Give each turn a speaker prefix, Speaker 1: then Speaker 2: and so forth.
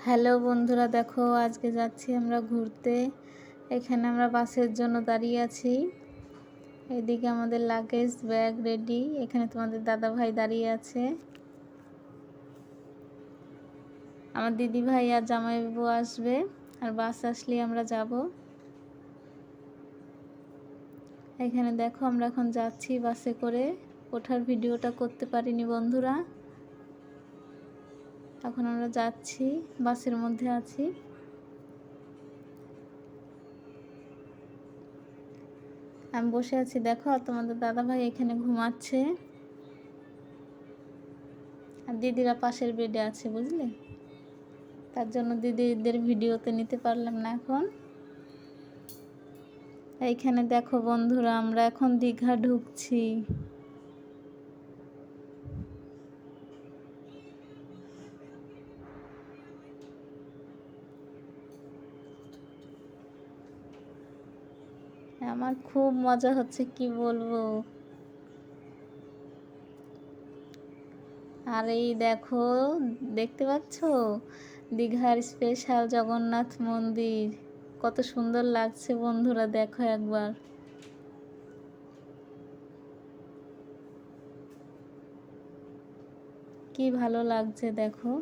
Speaker 1: Hello বন্ধুরা, দেখো আজকে যাচ্ছি আমরা ঘুরতে। এখানে আমরা বাসের জন্য দাঁড়িয়ে আছি। এদিকে আমাদের লাগেজ ব্যাগ রেডি। এখানে তোমাদের দাদা ভাই দাঁড়িয়ে আছে, আমার দিদি ভাই আর জামাইবাবু আসবে। আর বাস আসলে আমরা যাব। এখানে দেখো আমরা এখন যাচ্ছি বাসে করে। ওঠার ভিডিওটা করতে পারিনি বন্ধুরা। এখন আমরা যাচ্ছি, বাসের মধ্যে আছি। আমি বসে আছি, দেখো তোমাদের দাদা ভাই এখানে ঘুমাচ্ছে আর দিদিরা পাশের বেডে আছে, বুঝলে? তার জন্য দিদিদের ভিডিওতে নিতে পারলাম না এখন। এইখানে দেখো বন্ধুরা, আমরা এখন দীঘা ঢুকছি। আমার খুব মজা হচ্ছে, কি বলবো। আর এই দেখো, দেখতে পাচ্ছ দীঘার স্পেশাল জগন্নাথ মন্দির, কত সুন্দর লাগছে বন্ধুরা, দেখো একবার। কি ভালো লাগছে দেখো।